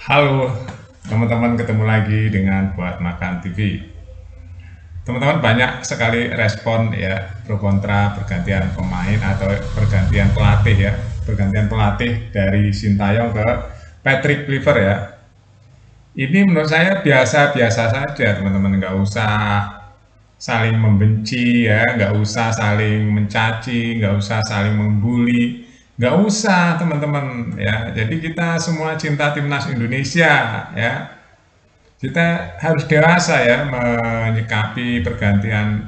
Halo teman-teman, ketemu lagi dengan Buat Makan TV. Teman-teman banyak sekali respon ya, pro kontra pergantian pemain atau pergantian pelatih ya. Pergantian pelatih dari Sintayong ke Patrick Kluivert ya. Ini menurut saya biasa-biasa saja teman-teman, nggak usah saling membenci ya, nggak usah saling mencaci, nggak usah saling membuli, nggak usah teman-teman ya. Jadi kita semua cinta timnas Indonesia ya. Kita harus dewasa ya menyikapi pergantian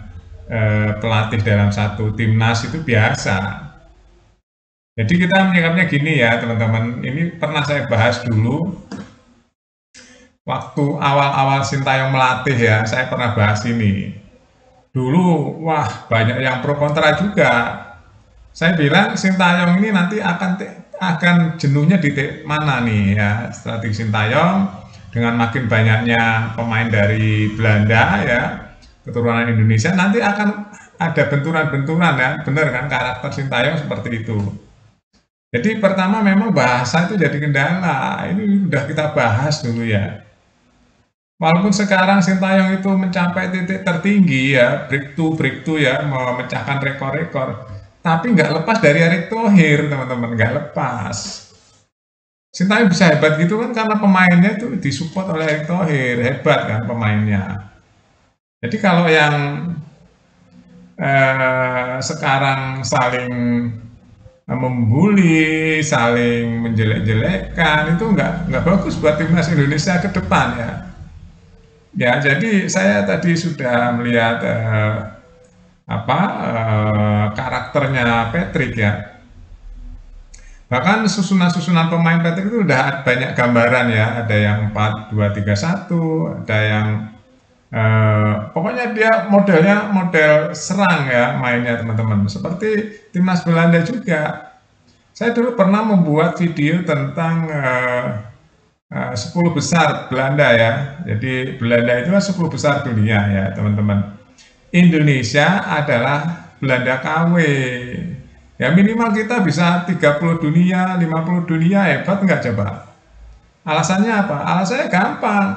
pelatih dalam satu timnas itu biasa. Jadi kita menyikapinya gini ya teman-teman, ini pernah saya bahas dulu waktu awal-awal Sintayong melatih ya, saya pernah bahas ini. Dulu wah banyak yang pro kontra juga. Saya bilang Sintayong ini nanti akan jenuhnya di mana nih ya, strategi Sintayong dengan makin banyaknya pemain dari Belanda ya, keturunan Indonesia, nanti akan ada benturan-benturan ya, benar kan, karakter Sintayong seperti itu. Jadi pertama memang bahasa itu jadi kendala, ini udah kita bahas dulu ya. Walaupun sekarang Sintayong itu mencapai titik tertinggi ya, breakthrough ya, memecahkan rekor-rekor, tapi nggak lepas dari Erick Thohir teman-teman, nggak lepas. Sintayong bisa hebat gitu kan karena pemainnya itu disupport oleh Erick Thohir, hebat kan pemainnya. Jadi kalau yang sekarang saling membuli, saling menjelek-jelekkan, itu nggak bagus buat timnas Indonesia ke depan ya. Ya, jadi saya tadi sudah melihat karakternya Patrick ya. Bahkan susunan-susunan pemain Patrick itu udah banyak gambaran ya. Ada yang 4-2-3-1, ada yang pokoknya dia modelnya model serang ya mainnya teman-teman. Seperti timnas Belanda juga. Saya dulu pernah membuat video tentang 10 besar Belanda ya. Jadi Belanda itu kan 10 besar dunia ya teman-teman. Indonesia adalah Belanda KW. Ya minimal kita bisa 30 dunia, 50 dunia, hebat nggak coba? Alasannya apa? Alasannya gampang.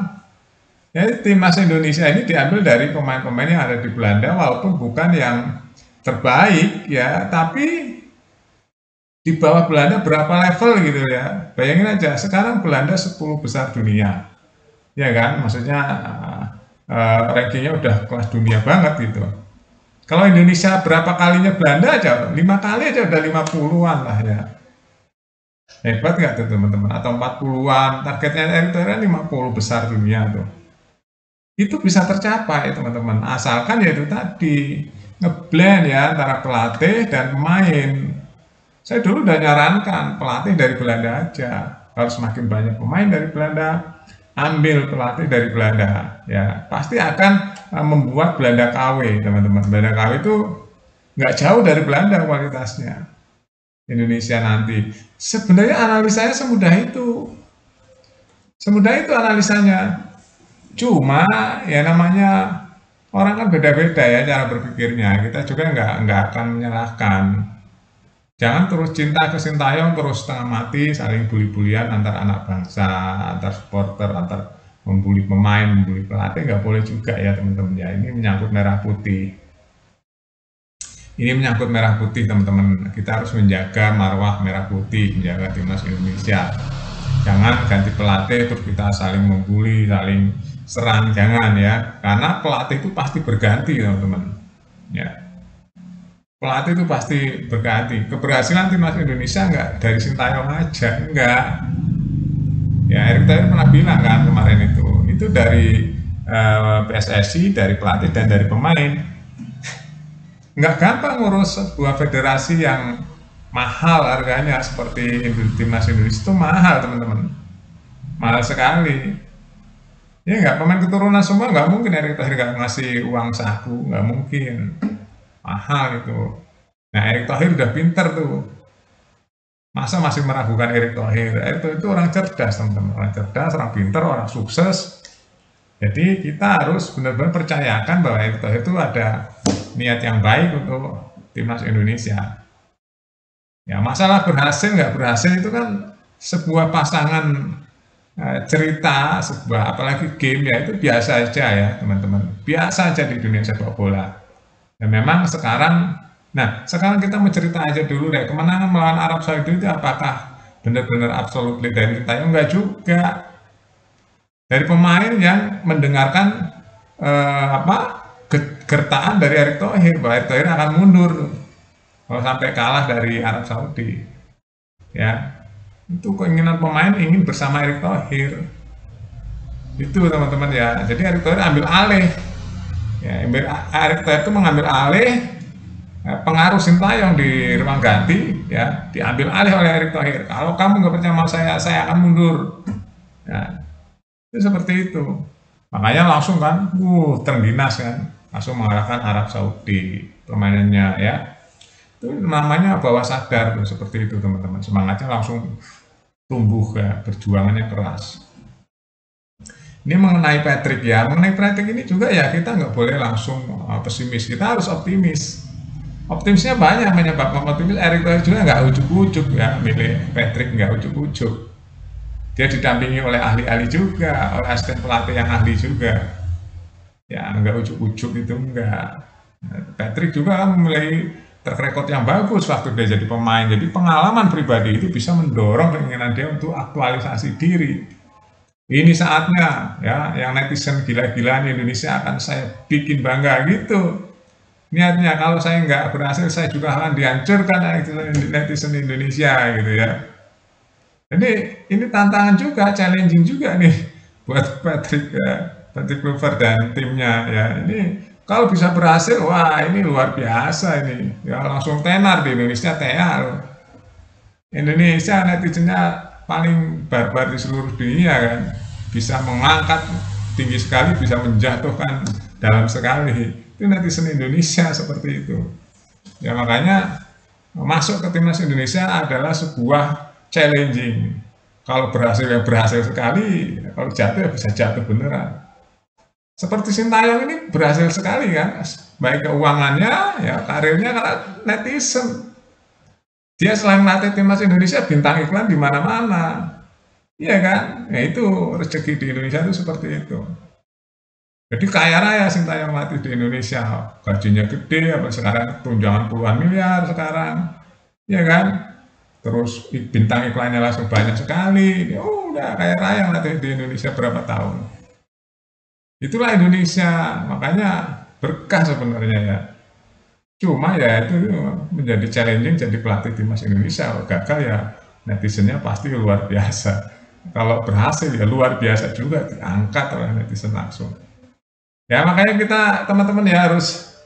Ya, timnas Indonesia ini diambil dari pemain-pemain yang ada di Belanda walaupun bukan yang terbaik ya, tapi di bawah Belanda berapa level gitu ya. Bayangin aja, sekarang Belanda 10 besar dunia. Ya kan? Maksudnya rankingnya udah kelas dunia banget gitu. Kalau Indonesia berapa kalinya Belanda aja, 5 kali aja udah 50-an lah ya. Hebat nggak tuh teman-teman? Atau 40-an, targetnya Erick Thohir 50 besar dunia tuh. Itu bisa tercapai teman-teman, asalkan ya itu tadi, ngeblend ya antara pelatih dan pemain. Saya dulu udah nyarankan pelatih dari Belanda aja, harus semakin banyak pemain dari Belanda, ambil pelatih dari Belanda, ya pasti akan membuat Belanda KW teman-teman. Belanda KW itu nggak jauh dari Belanda kualitasnya. Indonesia nanti sebenarnya analisanya semudah itu analisanya. Cuma ya namanya orang kan beda-beda ya cara berpikirnya. Kita juga nggak akan menyalahkan. Jangan terus cinta ke Sintayong terus setengah mati saling bully-bulian antar anak bangsa, antar supporter, antar membuli pemain, membuli pelatih, nggak boleh juga ya teman-teman ya. Ini menyangkut merah putih. Ini menyangkut merah putih teman-teman. Kita harus menjaga marwah merah putih, menjaga timnas Indonesia. Jangan ganti pelatih terus kita saling membuli, saling serang, jangan ya. Karena pelatih itu pasti berganti teman-teman. Ya, pelatih itu pasti berganti. Keberhasilan timnas Indonesia nggak dari Sintayong aja, nggak. Ya, Erick Thohir pernah bilang kan kemarin itu dari PSSI, dari pelatih dan dari pemain. Nggak gampang ngurus sebuah federasi yang mahal harganya seperti timnas Indonesia itu mahal teman-teman, mahal sekali. Ya nggak, pemain keturunan semua nggak mungkin Erick Thohir nggak ngasih uang saku, nggak mungkin, mahal itu. Nah Erick Thohir udah pinter tuh, masa masih meragukan Erick Thohir? Erick Thohir itu orang cerdas teman-teman, orang cerdas, orang pinter, orang sukses. Jadi kita harus benar-benar percayakan bahwa Erick Thohir itu ada niat yang baik untuk timnas Indonesia. Ya masalah berhasil nggak berhasil itu kan sebuah pasangan cerita sebuah apalagi game ya itu biasa aja ya teman-teman, biasa aja di dunia sepak bola. Dan memang sekarang kita mau cerita aja dulu deh, kemenangan melawan Arab Saudi itu apakah benar-benar absolutely dari Sintayong? Enggak juga, dari pemain yang mendengarkan apa gertaan dari Erick Thohir bahwa Erick Thohir akan mundur kalau sampai kalah dari Arab Saudi, ya itu keinginan pemain ingin bersama Erick Thohir itu teman-teman ya. Jadi Erick Thohir ambil alih, ya Erick Thohir itu mengambil alih pengaruh Sintayong di ruang ganti, ya diambil alih oleh Erick Thohir. Kalau kamu nggak percaya sama saya akan mundur, ya itu seperti itu. Makanya langsung kan terengginas kan, langsung mengalahkan Arab Saudi permainannya, ya itu namanya bawah sadar tuh, seperti itu teman-teman, semangatnya langsung tumbuh ya, perjuangannya keras. Ini mengenai Patrick ya, mengenai Patrick ini juga ya kita nggak boleh langsung pesimis, kita harus optimis. Optimisnya banyak, menyebabkan optimis. Erick Thohir juga nggak ujuk-ujuk ya milih Patrick, nggak ujuk-ujuk. Dia didampingi oleh ahli-ahli juga, oleh asisten pelatih yang ahli juga. Ya nggak ujuk-ujuk itu enggak. Patrick juga kan memiliki track record yang bagus waktu dia jadi pemain. Jadi pengalaman pribadi itu bisa mendorong keinginan dia untuk aktualisasi diri. Ini saatnya ya, yang netizen gila-gilaan Indonesia akan saya bikin bangga gitu. Niatnya kalau saya nggak berhasil, saya juga akan dihancurkan netizen Indonesia gitu ya. Jadi ini tantangan juga, challenging juga nih buat Patrick ya, Patrick Kluivert dan timnya ya. Ini kalau bisa berhasil, wah ini luar biasa ini. Ya langsung tenar di Indonesia, tenar. Indonesia netizennya paling barbar di seluruh dunia kan. Bisa mengangkat tinggi sekali, bisa menjatuhkan dalam sekali. Itu netizen Indonesia seperti itu. Ya makanya masuk ke timnas Indonesia adalah sebuah challenging. Kalau berhasil ya berhasil sekali, kalau jatuh ya bisa jatuh beneran. Seperti Sintayong ini berhasil sekali kan, baik keuangannya, ya karirnya karena netizen. Dia selain melatih timnas Indonesia, bintang iklan di mana-mana. Iya kan? Ya itu rezeki di Indonesia itu seperti itu. Jadi kaya raya Sintayong melatih di Indonesia, gajinya gede, apa sekarang tunjangan puluhan miliar sekarang, ya kan? Terus bintang iklannya langsung banyak sekali. Udah kaya raya melatih di Indonesia berapa tahun. Itulah Indonesia, makanya berkah sebenarnya ya. Cuma ya itu menjadi challenging jadi pelatih timnas Indonesia. Kalau gagal ya netizennya pasti luar biasa. Kalau berhasil ya luar biasa juga, diangkat oleh netizen langsung. Ya makanya kita teman-teman ya harus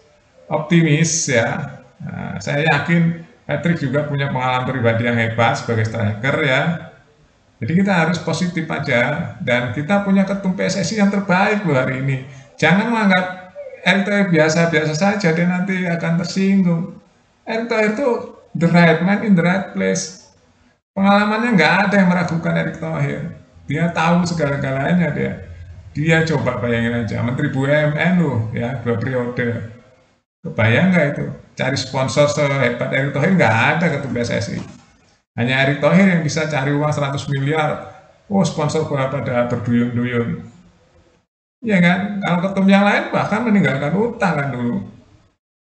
optimis ya. Nah, saya yakin Patrick juga punya pengalaman pribadi yang hebat sebagai striker ya. Jadi kita harus positif aja, dan kita punya ketum PSSI yang terbaik loh hari ini. Jangan menganggap Erick Thohir biasa-biasa saja, dia nanti akan tersinggung. Erick Thohir itu the right man in the right place. Pengalamannya nggak ada yang meragukan Erick Thohir. Dia tahu segala-galanya dia. Dia coba bayangin aja, Menteri BUMN loh ya, 2 periode. Kebayang nggak itu? Cari sponsor sehebat Erick Thohir nggak ada ketum PSSI. Hanya Erick Thohir yang bisa cari uang 100 miliar. Oh, sponsor bola pada berduyun-duyun. Iya kan? Kalau ketum yang lain bahkan meninggalkan utang kan dulu.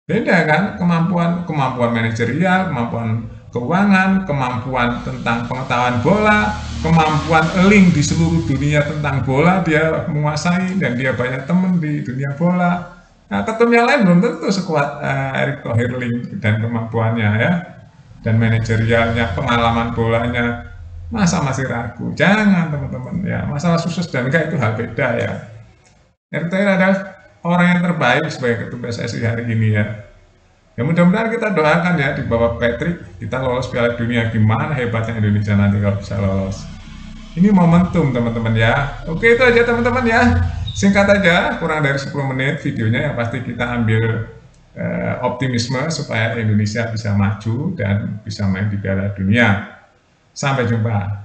Beda kan? Kemampuan manajerial, kemampuan keuangan, kemampuan tentang pengetahuan bola, kemampuan link di seluruh dunia tentang bola dia menguasai, dan dia banyak teman di dunia bola. Nah, ketum yang lain belum tentu sekuat Erick Thohir link dan kemampuannya ya. Dan manajerialnya, pengalaman bolanya, masa masih ragu? Jangan teman-teman ya, masalah sukses dan enggak itu hal beda ya. Erick Thohir adalah orang yang terbaik sebagai ketum PSSI hari ini ya. Ya mudah-mudahan kita doakan ya di bawah Patrick kita lolos Piala Dunia. Gimana hebatnya Indonesia nanti kalau bisa lolos. Ini momentum teman-teman ya. Oke, itu aja teman-teman ya. Singkat aja, kurang dari 10 menit videonya, yang pasti kita ambil optimisme supaya Indonesia bisa maju dan bisa main di Piala Dunia. Sampai jumpa.